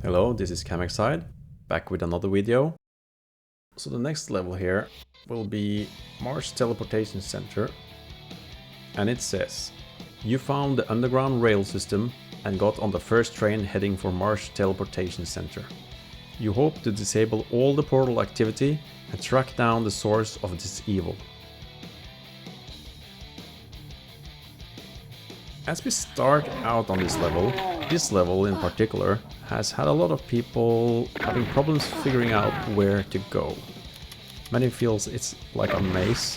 Hello, this is Camaxide, back with another video. So the next level here will be Mars Teleportation Center, and it says, you found the underground rail system and got on the first train heading for Mars Teleportation Center. You hope to disable all the portal activity and track down the source of this evil. As we start out on this level in particular has had a lot of people having problems figuring out where to go. Many feels it's like a maze,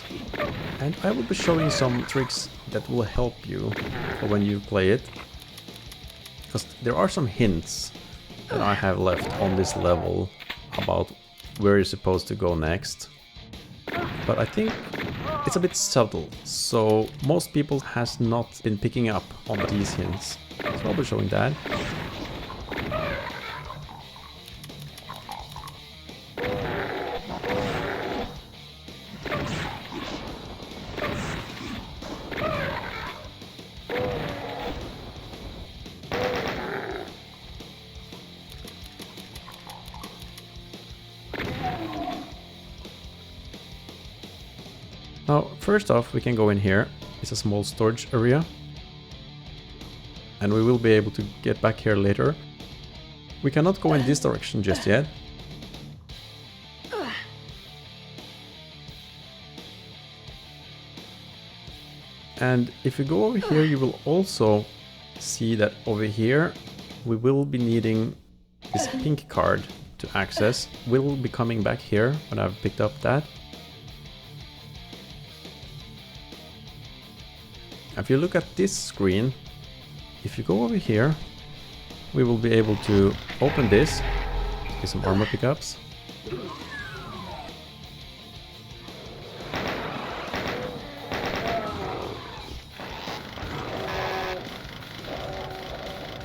and I will be showing some tricks that will help you when you play it, because there are some hints that I have left on this level about where you're supposed to go next, but I think it's a bit subtle, so most people has not been picking up on these hints, so I'll be showing that. Now, first off, we can go in here. It's a small storage area, and we will be able to get back here later. We cannot go in this direction just yet. And if you go over here, you will also see that over here we will be needing this pink card to access. We'll be coming back here when I've picked up that. If you look at this screen, if you go over here, we will be able to open this, get some armor pickups.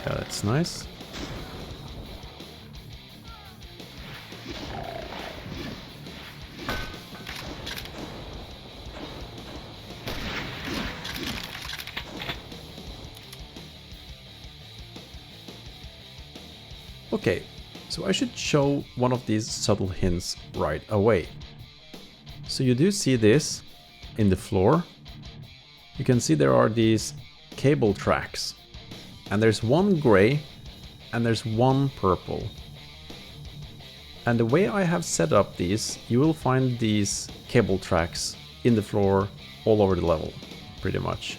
Yeah, that's nice. Okay, so I should show one of these subtle hints right away. So you do see this in the floor. You can see there are these cable tracks, and there's one gray and there's one purple. And the way I have set up these, you will find these cable tracks in the floor all over the level, pretty much.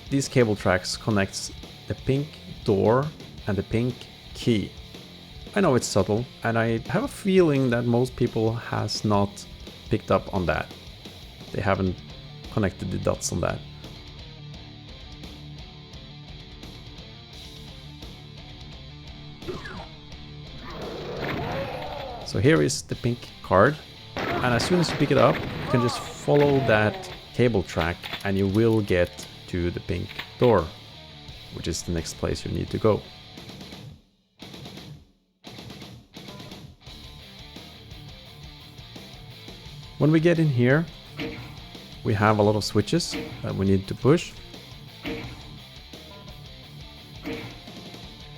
These cable tracks connects the pink door and the pink key. I know it's subtle, and I have a feeling that most people has not picked up on that. They haven't connected the dots on that. So here is the pink card, and as soon as you pick it up, you can just follow that cable track and you will get to the pink door, which is the next place you need to go. When we get in here, we have a lot of switches that we need to push.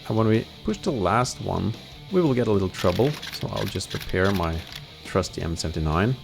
And when we push the last one, we will get a little trouble, so I'll just prepare my trusty M79.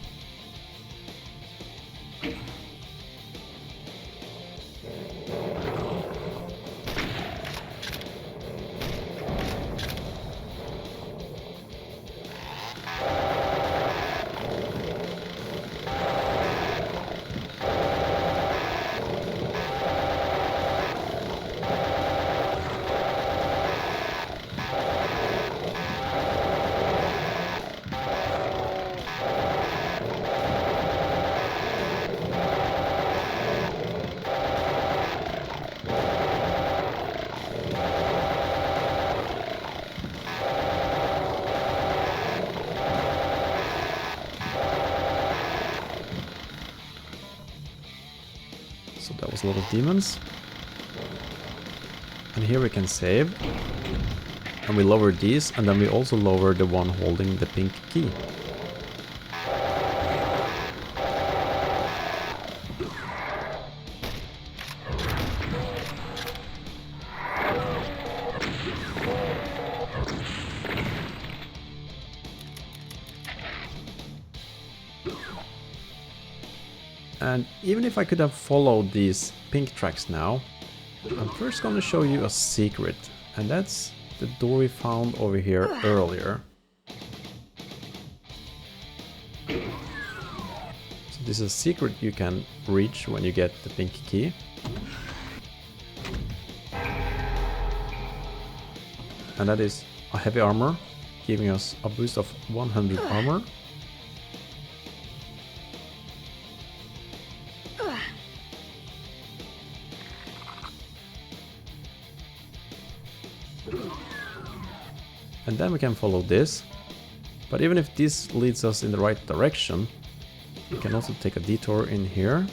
So that was a lot of demons. And here we can save. And we lower these, and then we also lower the one holding the pink key. And even if I could have followed these pink tracks now, I'm first going to show you a secret, and that's the door we found over here earlier. So this is a secret you can reach when you get the pink key. And that is a heavy armor, giving us a boost of 100 armor. And then we can follow this. But even if this leads us in the right direction, we can also take a detour in here.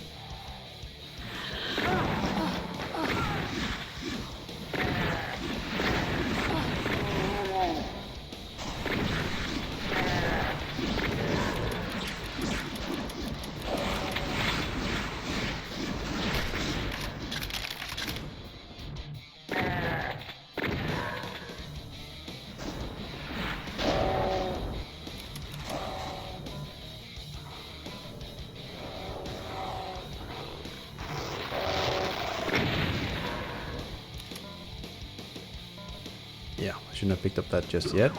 Yeah, I shouldn't have picked up that just yet.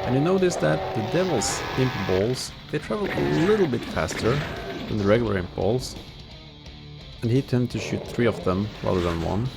And you notice that the devil's imp balls, they travel a little bit faster than the regular imp balls. And he tends to shoot 3 of them rather than 1.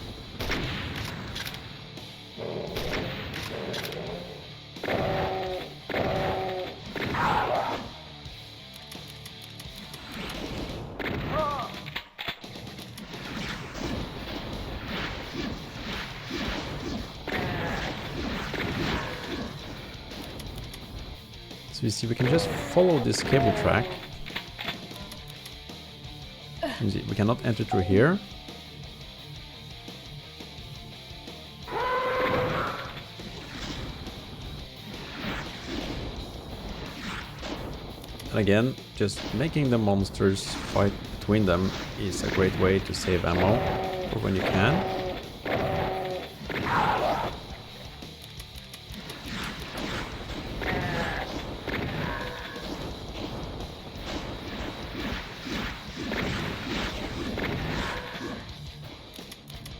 So you see, we can just follow this cable track. You see, we cannot enter through here. And again, just making the monsters fight between them is a great way to save ammo for when you can.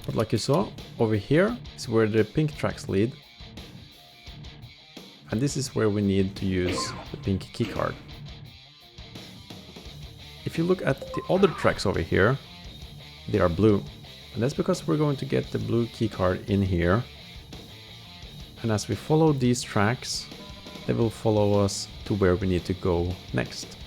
But like you saw, over here is where the pink tracks lead. And this is where we need to use the pink keycard. If you look at the other tracks over here, they are blue. And that's because we're going to get the blue keycard in here. And as we follow these tracks, they will follow us to where we need to go next.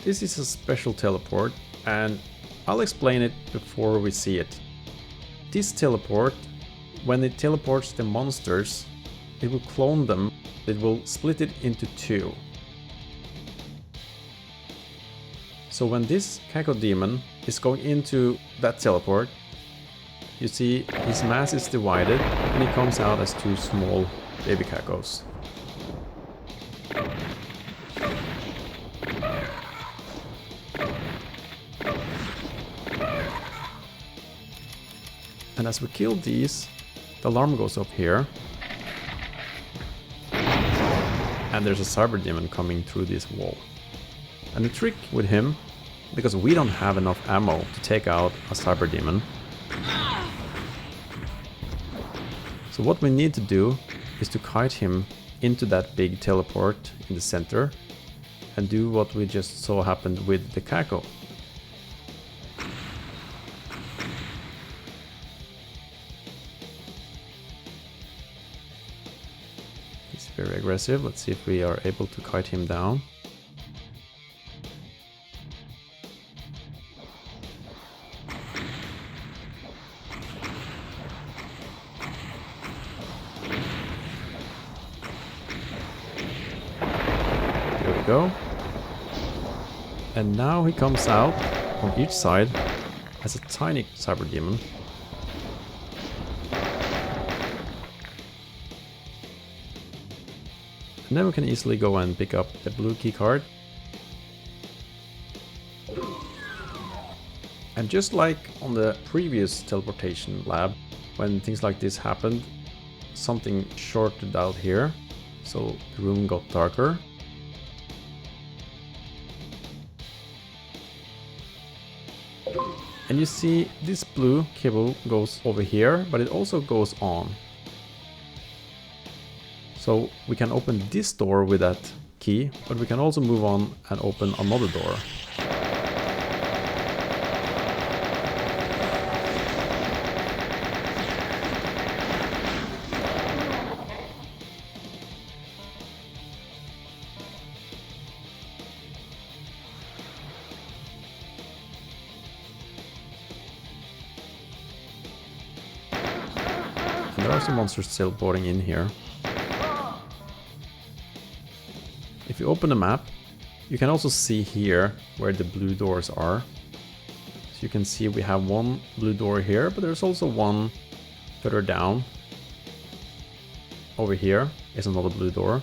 This is a special teleport, and I'll explain it before we see it. This teleport, when it teleports the monsters, it will clone them, it will split it into 2. So when this Cacodemon is going into that teleport, you see his mass is divided and he comes out as 2 small baby Cacos. And as we kill these, the alarm goes up here. And there's a cyber demon coming through this wall. And the trick with him, because we don't have enough ammo to take out a cyber demon. So what we need to do is to kite him into that big teleport in the center and do what we just saw happened with the Caco. He's very aggressive. Let's see if we are able to kite him down. There we go. And now he comes out on each side as a tiny cyber demon. And then we can easily go and pick up the blue key card. And just like on the previous teleportation lab, when things like this happened, something shorted out here, so the room got darker. And you see this blue cable goes over here, but it also goes on. So we can open this door with that key, but we can also move on and open another door. And there are some monsters teleporting in here. If you open the map, you can also see here where the blue doors are. So you can see we have one blue door here, but there's also one further down. Over here is another blue door.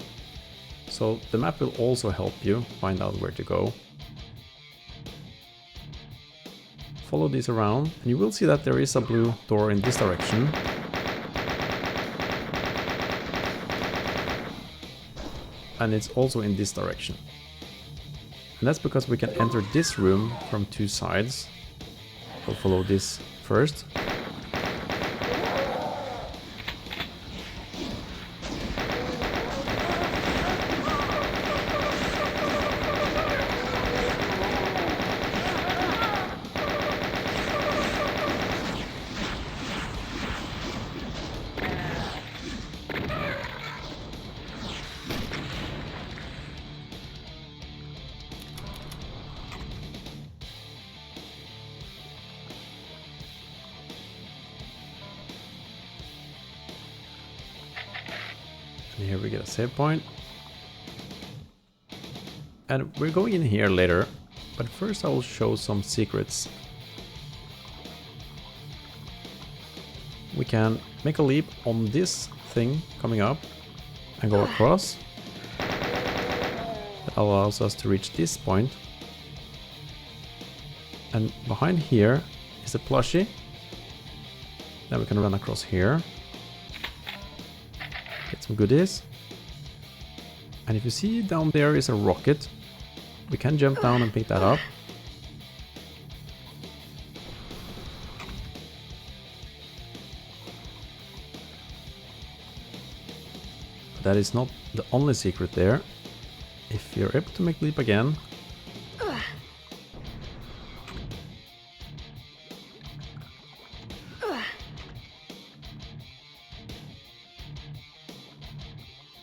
So the map will also help you find out where to go. Follow these around and you will see that there is a blue door in this direction. And it's also in this direction. And that's because we can enter this room from two sides. We'll follow this first. And here we get a save point. And we're going in here later, but first I will show some secrets. We can make a leap on this thing coming up and go across. That allows us to reach this point. And behind here is a plushie. Then we can run across here. Get some goodies. And if you see down there is a rocket, we can jump down and pick that up. But that is not the only secret there. If you're able to make the leap again,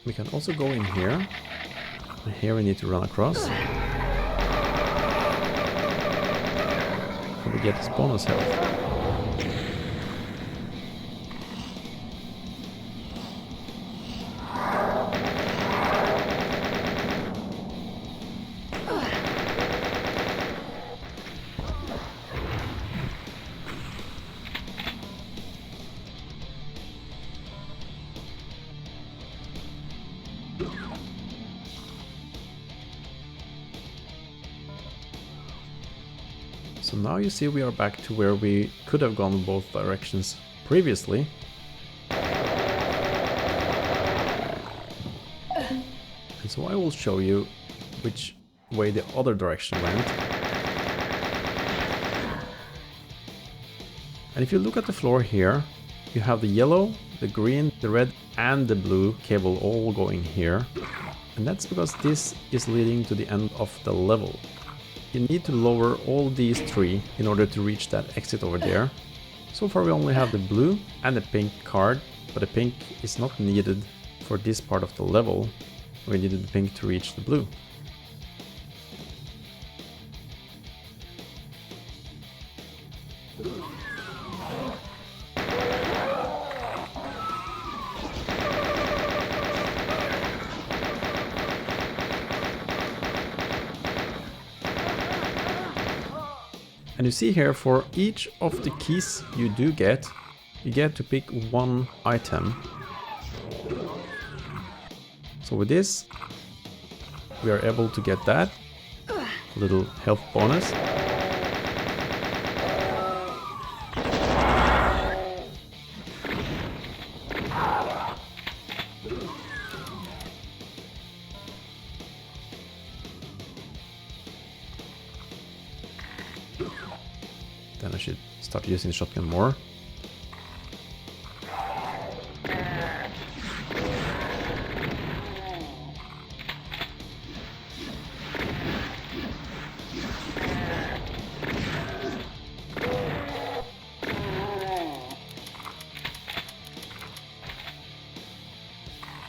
we can also go in here, and here we need to run across. And we get this bonus health. So now you see we are back to where we could have gone both directions previously. And so I will show you which way the other direction went. And if you look at the floor here, you have the yellow, the green, the red and the blue cable all going here. And that's because this is leading to the end of the level. You need to lower all these three in order to reach that exit over there. So far we only have the blue and the pink card, but the pink is not needed for this part of the level. We needed the pink to reach the blue. And you see here, for each of the keys you do get, you get to pick one item. So with this, we are able to get that little health bonus. Then I should start using the shotgun more.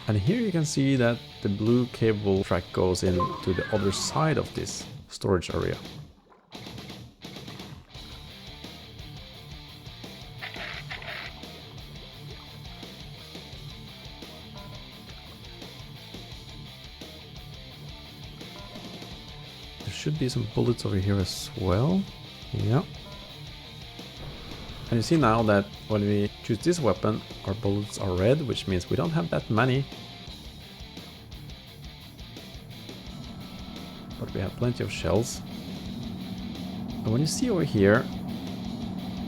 And here you can see that the blue cable track goes into the other side of this storage area. There should be some bullets over here as well. Yeah. And you see now that when we choose this weapon, our bullets are red, which means we don't have that many. But we have plenty of shells. And when you see over here,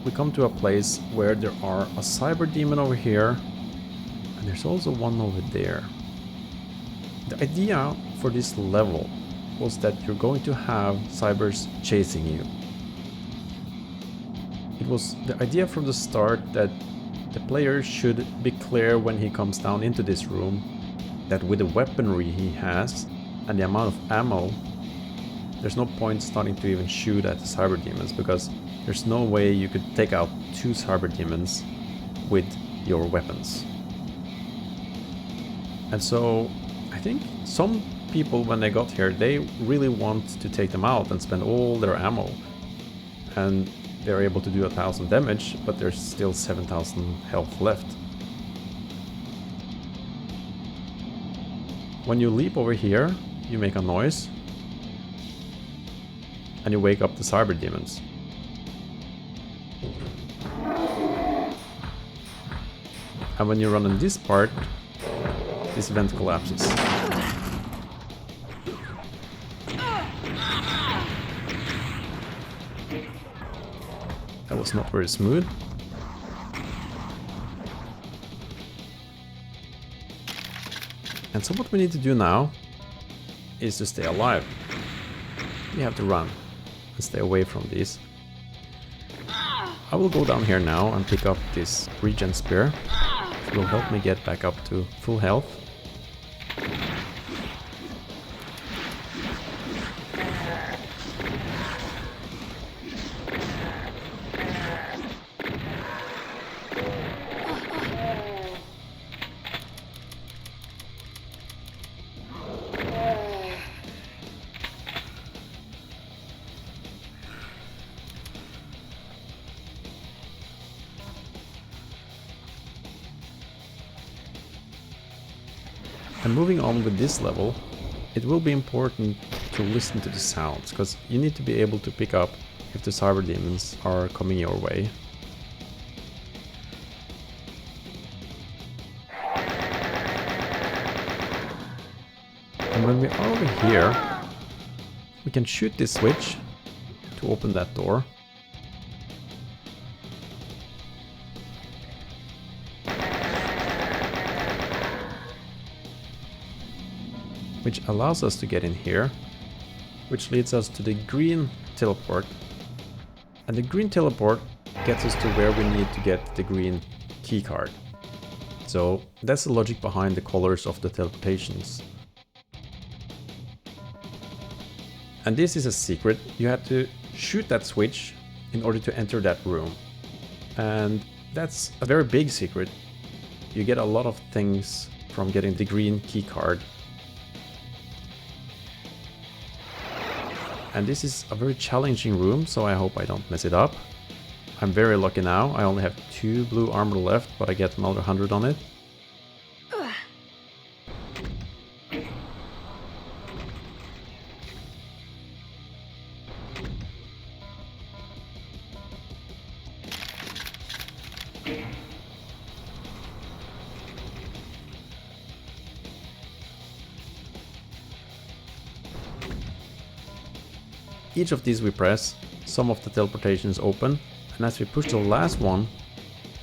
we come to a place where there are a cyber demon over here, and there's also one over there. The idea for this level was that you're going to have cybers chasing you. It was the idea from the start that the player should be clear when he comes down into this room that with the weaponry he has and the amount of ammo, there's no point starting to even shoot at the cyber demons, because there's no way you could take out 2 cyber demons with your weapons. And so I think some people, when they got here, they really want to take them out and spend all their ammo, and they're able to do 1000 damage, but there's still 7000 health left. When you leap over here, you make a noise and you wake up the cyber demons. And when you run in this part, this vent collapses. That was not very smooth. And so what we need to do now is to stay alive. We have to run and stay away from these. I will go down here now and pick up this regen spear. It will help me get back up to full health. And moving on with this level, it will be important to listen to the sounds, because you need to be able to pick up if the cyber demons are coming your way. And when we are over here, we can shoot this switch to open that door. Which allows us to get in here, which leads us to the green teleport. And the green teleport gets us to where we need to get the green keycard. So that's the logic behind the colors of the teleportations. And this is a secret. You have to shoot that switch in order to enter that room. And that's a very big secret. You get a lot of things from getting the green keycard. And this is a very challenging room, so I hope I don't mess it up. I'm very lucky now. I only have 2 blue armor left, but I get another 100 on it. Each of these we press, some of the teleportations open, and as we push the last one,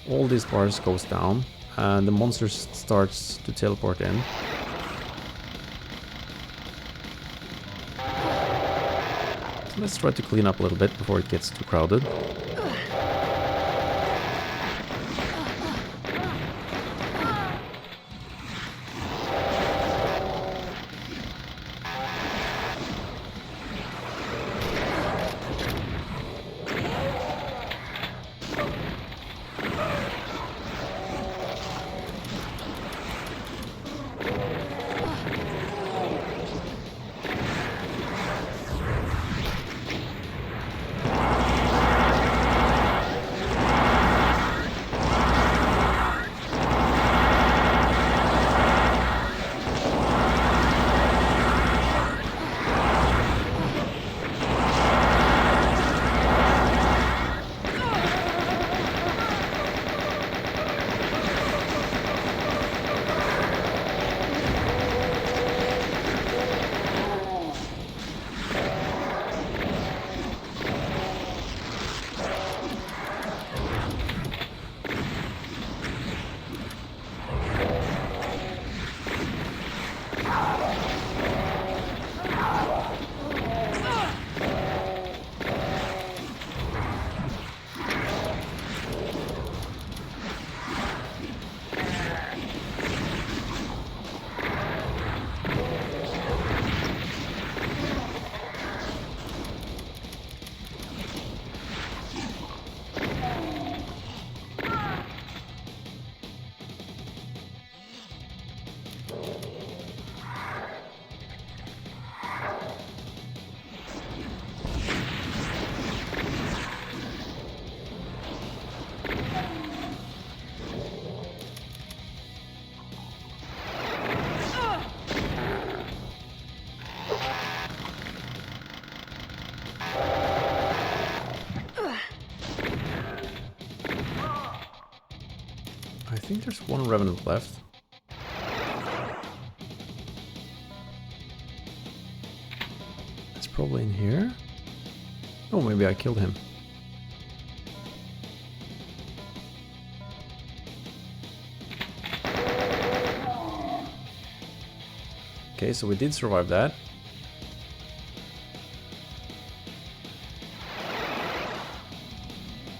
all these bars goes down and the monster starts to teleport in. So let's try to clean up a little bit before it gets too crowded. think there's one revenant left. It's probably in here. Oh, maybe I killed him. Okay, so we did survive that.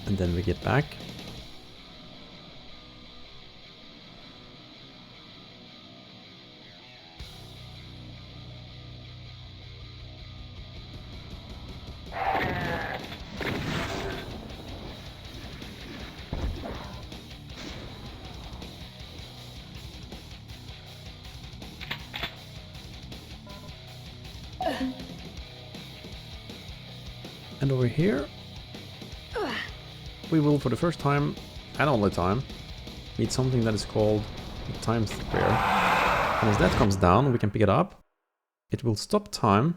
And then we get back. And over here, we will, for the first time and only time, meet something that is called the time square. And as that comes down, we can pick it up. It will stop time.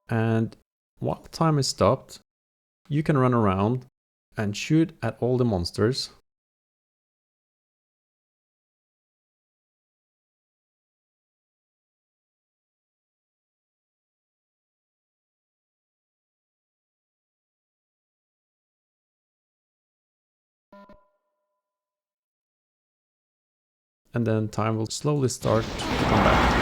And while time is stopped, you can run around and shoot at all the monsters. And then time will slowly start to come back.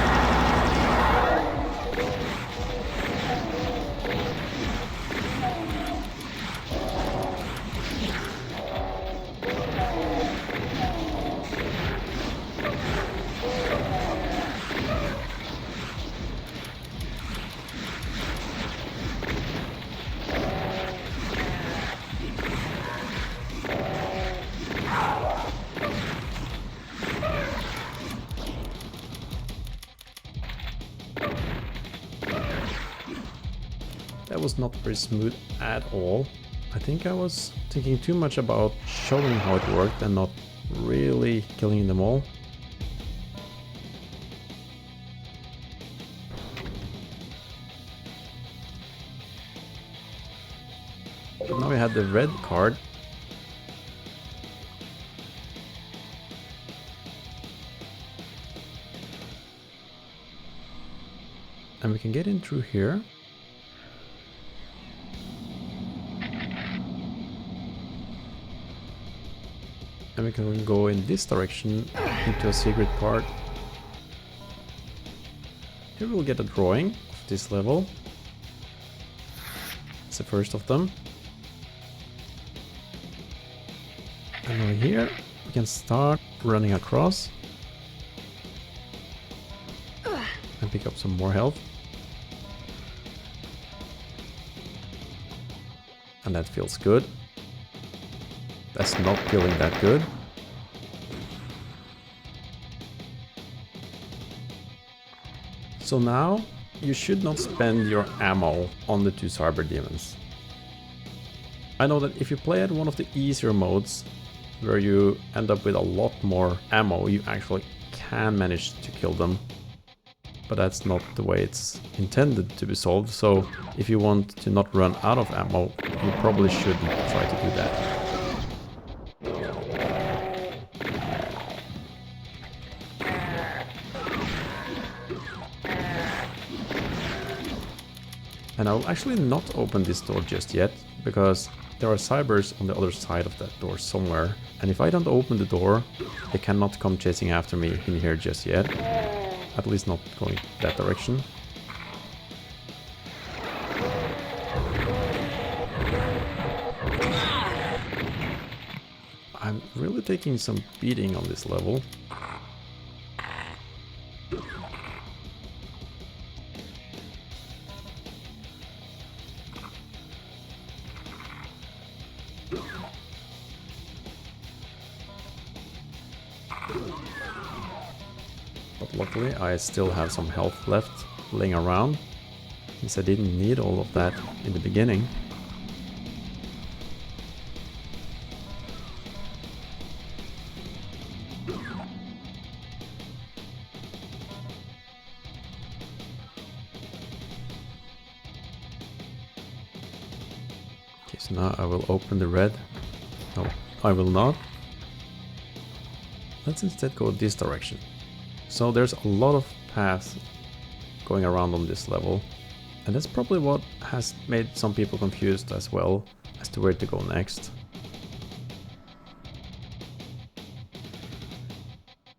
That was not very smooth at all. I think I was thinking too much about showing how it worked and not really killing them all. But now we had the red card. And we can get in through here. And we can go in this direction into a secret part. Here we'll get a drawing of this level. It's the first of them. And over here we can start running across. And pick up some more health. And that feels good. That's not feeling that good. So now you should not spend your ammo on the two cyber demons. I know that if you play at one of the easier modes, where you end up with a lot more ammo, you actually can manage to kill them. But that's not the way it's intended to be solved, so if you want to not run out of ammo, you probably shouldn't try to do that. And I'll actually not open this door just yet, because there are cybers on the other side of that door somewhere. And if I don't open the door, they cannot come chasing after me in here just yet. At least not going that direction. I'm really taking some beating on this level. But luckily I still have some health left laying around, since I didn't need all of that in the beginning. Okay, so now I will open the red. No, I will not. Let's instead go this direction. So there's a lot of paths going around on this level, and that's probably what has made some people confused as well as to where to go next.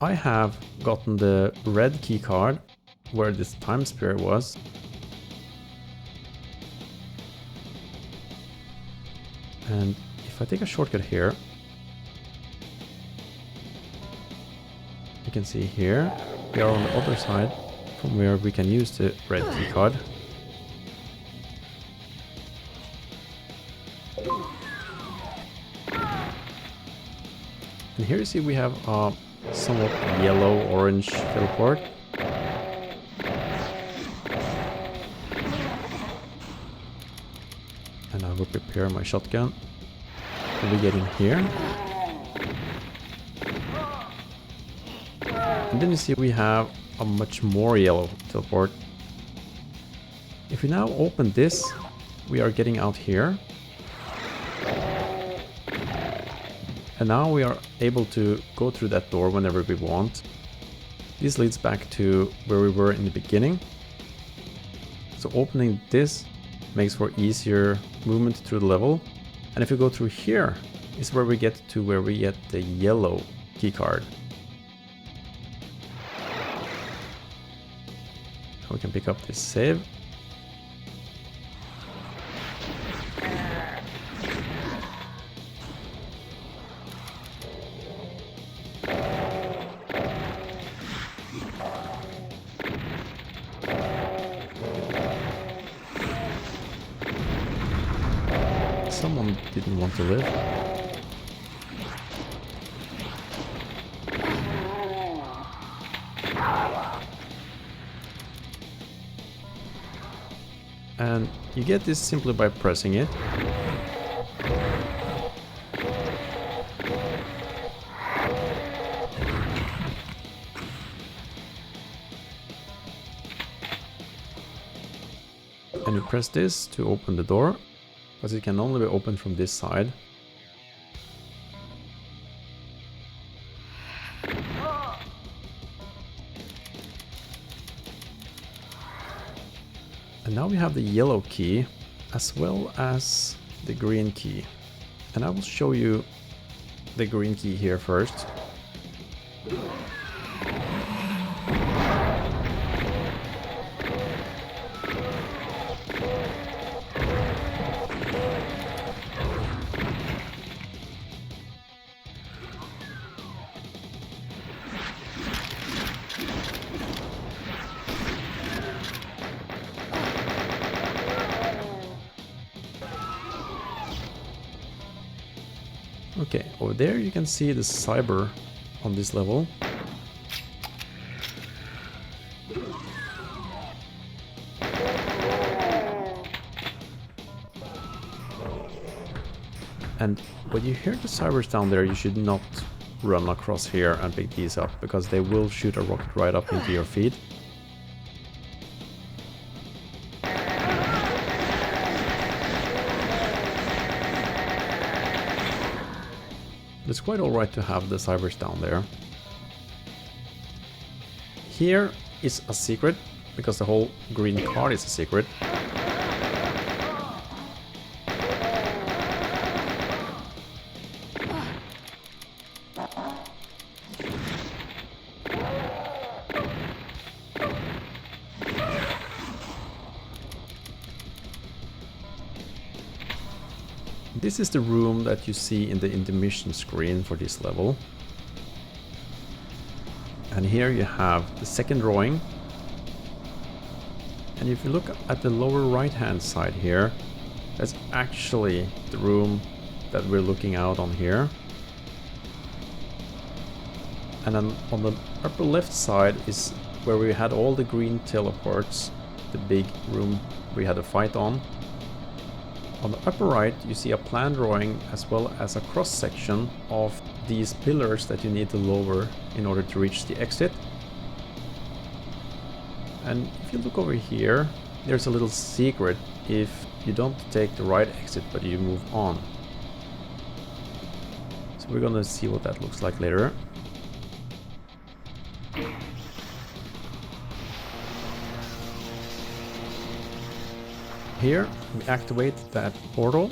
I have gotten the red key card where this time spear was. And if I take a shortcut here, you can see here we are on the other side from where we can use the red key card. And here you see we have a somewhat yellow-orange teleport. And I will prepare my shotgun to be getting here. And then you see we have a much more yellow teleport. If we now open this, we are getting out here. And now we are able to go through that door whenever we want. This leads back to where we were in the beginning. So opening this makes for easier movement through the level. And if we go through here, is where we get to where we get the yellow keycard. We can pick up this save. Someone didn't want to live. And you get this simply by pressing it. And you press this to open the door, but it can only be opened from this side. And now we have the yellow key as well as the green key. And I will show you the green key here first. Okay, over there you can see the cyber on this level. And when you hear the cybers down there, you should not run across here and pick these up, because they will shoot a rocket right up into your feet. It's quite alright to have the cybers down there. Here is a secret, because the whole green card is a secret. This is the room that you see in the intermission screen for this level. And here you have the second drawing. And if you look at the lower right hand side here, that's actually the room that we're looking out on here. And then on the upper left side is where we had all the green teleports, the big room we had a fight on. On the upper right, you see a plan drawing as well as a cross section of these pillars that you need to lower in order to reach the exit. And if you look over here, there's a little secret if you don't take the right exit but you move on. So we're gonna see what that looks like later. here we activate that portal.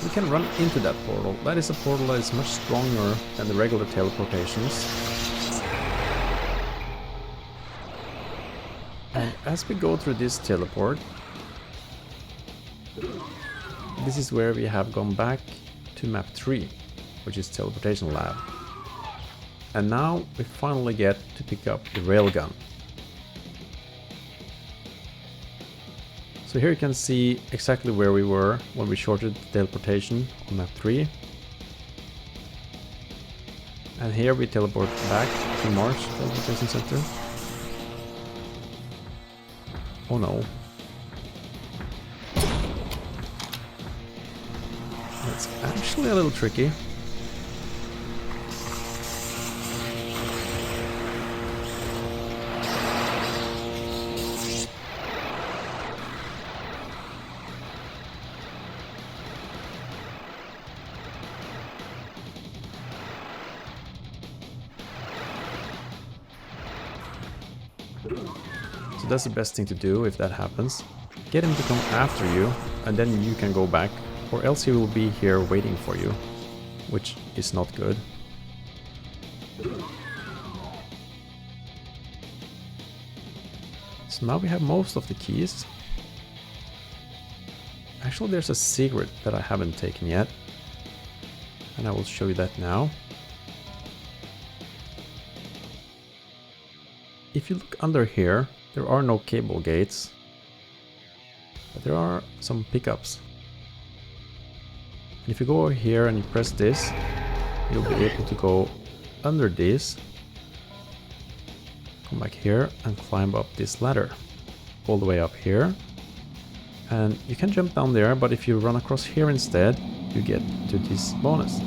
We can run into that portal. That is a portal that is much stronger than the regular teleportations. And as we go through this teleport, this is where we have gone back to map 3, which is teleportation lab. And now we finally get to pick up the railgun. So here you can see exactly where we were when we shorted the teleportation on map 3. And here we teleport back to Mars Teleportation Center. Oh no. That's actually a little tricky. So that's the best thing to do if that happens. Get him to come after you, and then you can go back, or else he will be here waiting for you, which is not good. So now we have most of the keys. Actually, there's a secret that I haven't taken yet, and I will show you that now. If you look under here, there are no cable gates, but there are some pickups. And if you go over here and you press this, you'll be able to go under this, come back here and climb up this ladder all the way up here. And you can jump down there, but if you run across here instead, you get to this bonus.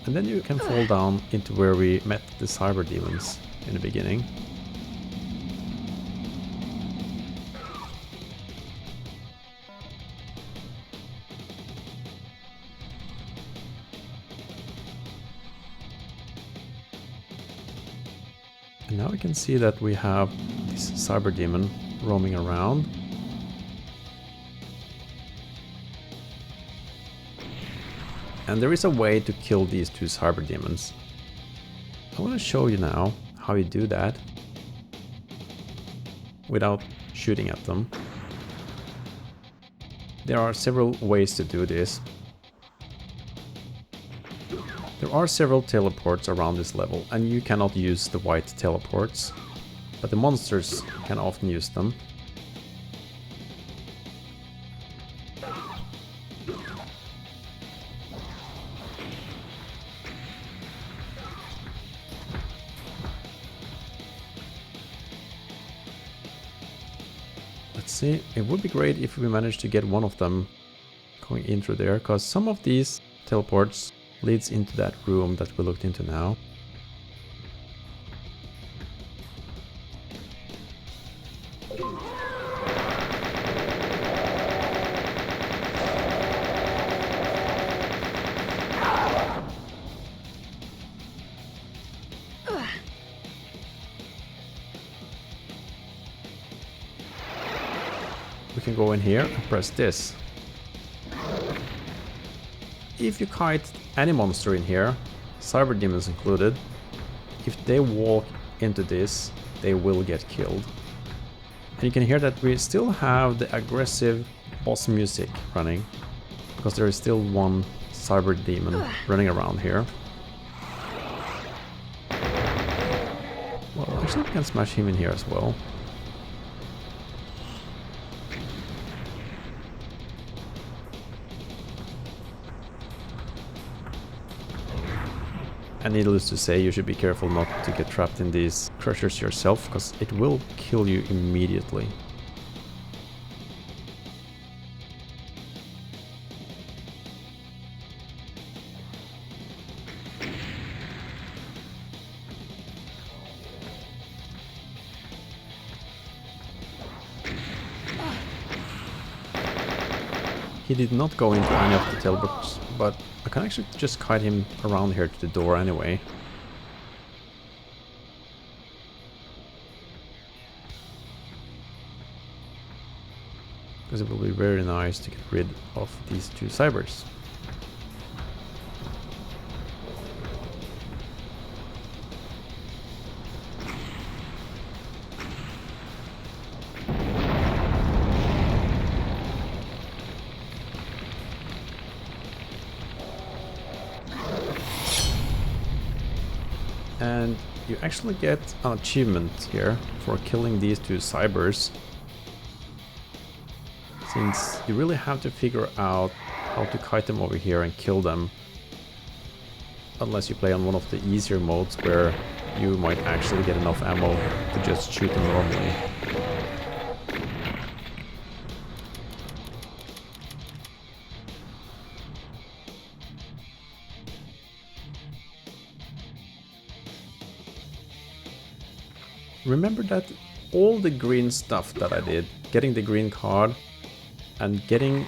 And then you can fall down into where we met the cyber demons in the beginning. And now we can see that we have this cyber demon roaming around. And there is a way to kill these two cyber demons. I want to show you now how you do that without shooting at them. There are several ways to do this. There are several teleports around this level, and you cannot use the white teleports, but the monsters can often use them. Let's see, it would be great if we managed to get one of them going in through there, because some of these teleports leads into that room that we looked into now. We can go in here and press this. If you kite any monster in here, cyber demons included, if they walk into this, they will get killed. And you can hear that we still have the aggressive boss music running, because there is still one cyber demon running around here. Well, actually we can smash him in here as well. And needless to say, you should be careful not to get trapped in these crushers yourself, because it will kill you immediately. he did not go into any of the teleports, but I can actually just kite him around here to the door anyway. Because it will be very nice to get rid of these two cybers. And you actually get an achievement here for killing these two cybers. Since you really have to figure out how to kite them over here and kill them. Unless you play on one of the easier modes where you might actually get enough ammo to just shoot them normally. Remember that all the green stuff that I did, getting the green card and getting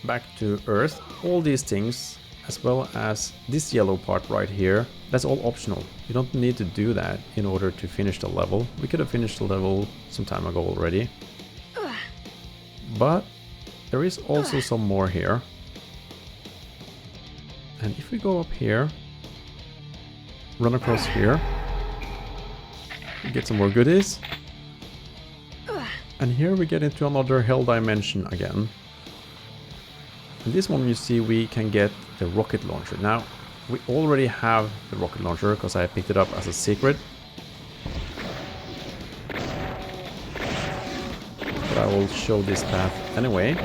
back to Earth, all these things, as well as this yellow part right here, that's all optional. You don't need to do that in order to finish the level. We could have finished the level some time ago already. But there is also some more here. And if we go up here, run across here, get some more goodies. And here we get into another hell dimension again. In this one you see we can get the rocket launcher. Now we already have the rocket launcher because I picked it up as a secret. But I will show this path anyway.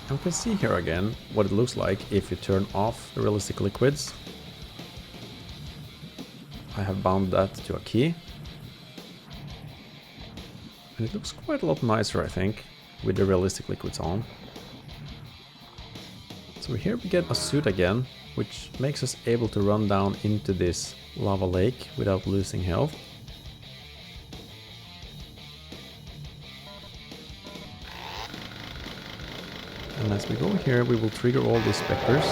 You can see here again what it looks like if you turn off the realistic liquids. I have bound that to a key. And it looks quite a lot nicer, I think, with the realistic liquids on. So here we get a suit again, which makes us able to run down into this lava lake without losing health. And as we go here, we will trigger all these specters.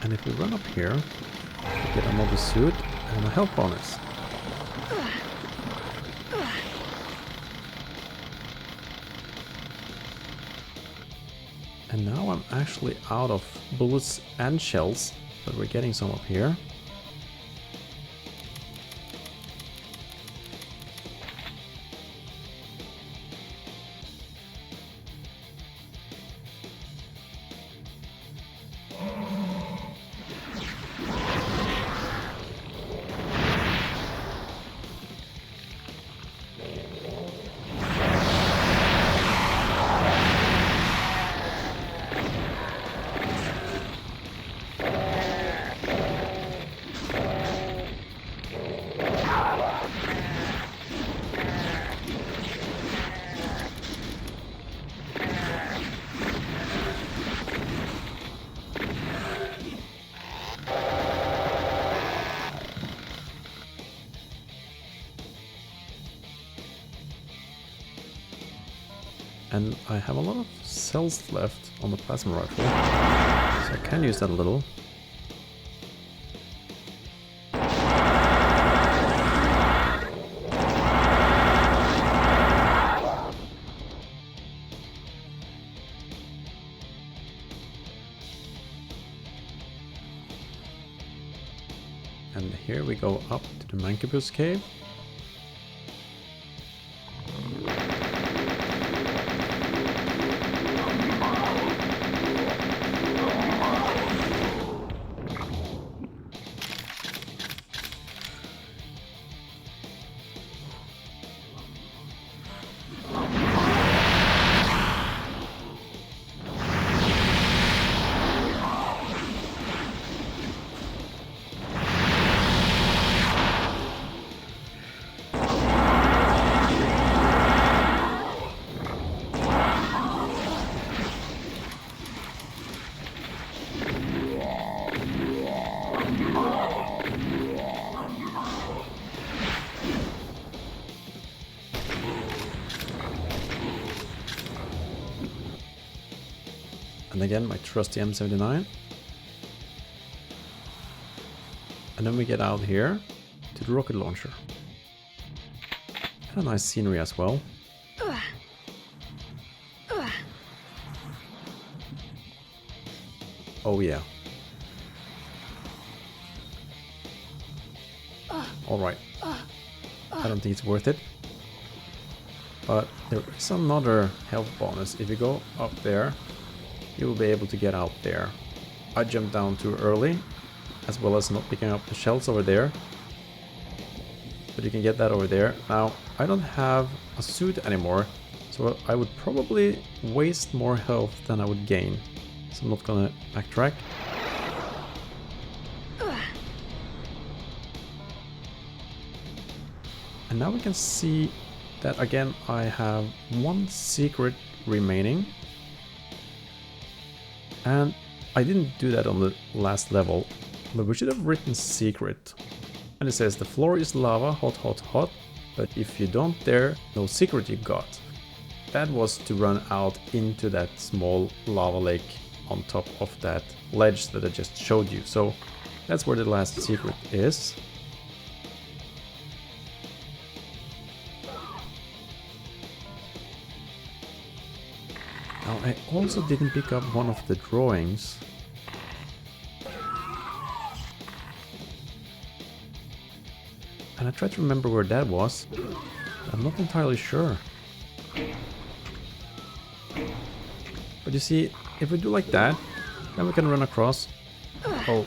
And if we run up here, we get another suit and a health bonus. And now I'm actually out of bullets and shells, but we're getting some up here. And I have a lot of cells left on the plasma rifle, so I can use that a little. And here we go up to the Mancubus cave. And again, my trusty M79. And then we get out here to the rocket launcher. And a nice scenery as well. Oh yeah. Alright. I don't think it's worth it. But there is another health bonus. If you go up there, you will be able to get out there. I jumped down too early, as well as not picking up the shells over there. But you can get that over there. Now, I don't have a suit anymore, so I would probably waste more health than I would gain. So I'm not gonna backtrack. And now we can see that again I have one secret remaining. And I didn't do that on the last level, but we should have written secret. And it says the floor is lava, hot, hot, hot, but if you don't dare, no secret you got. That was to run out into that small lava lake on top of that ledge that I just showed you. So that's where the last secret is. Now I also didn't pick up one of the drawings. And I tried to remember where that was. I'm not entirely sure. But you see, if we do like that, then we can run across. Oh.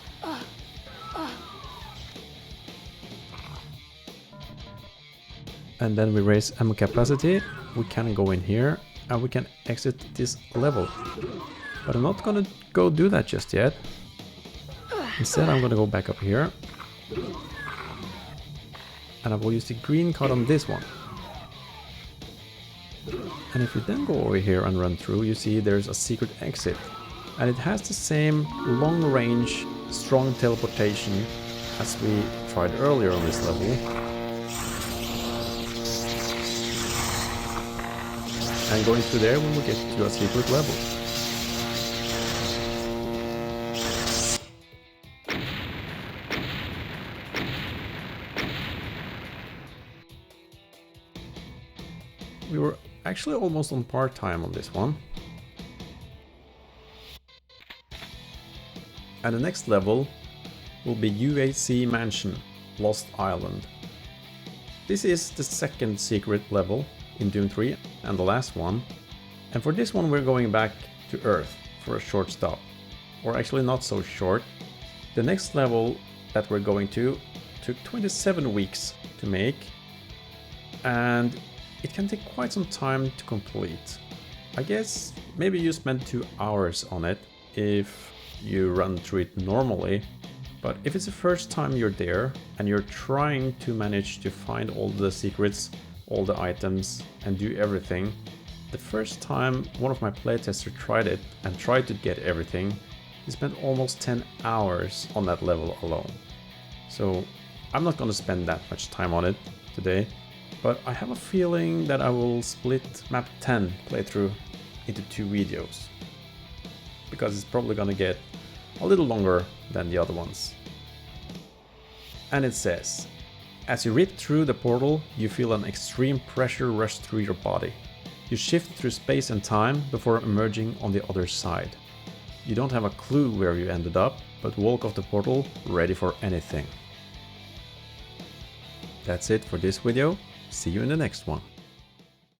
And then we raise ammo capacity. We can go in here and we can exit this level. But I'm not gonna go do that just yet. Instead, I'm gonna go back up here. And I will use the green card on this one. And if we then go over here and run through, you see there's a secret exit. And it has the same long range, strong teleportation as we tried earlier on this level. And going through there when we get to a secret level. We were actually almost on part time on this one. And the next level will be UAC Mansion, Lost Island. This is the second secret level in Doom 3 and the last one. And for this one we're going back to Earth for a short stop. Or actually not so short. The next level that we're going to took 27 weeks to make. And it can take quite some time to complete. I guess maybe you spend 2 hours on it if you run through it normally. But if it's the first time you're there and you're trying to manage to find all the secrets, all the items and do everything. The first time one of my playtesters tried it and tried to get everything, he spent almost 10 hours on that level alone. So I'm not going to spend that much time on it today. But I have a feeling that I will split Map 10 playthrough into 2 videos. Because it's probably gonna get a little longer than the other ones. And it says, as you rip through the portal, you feel an extreme pressure rush through your body. You shift through space and time before emerging on the other side. You don't have a clue where you ended up, but walk off the portal ready for anything. That's it for this video. See you in the next one.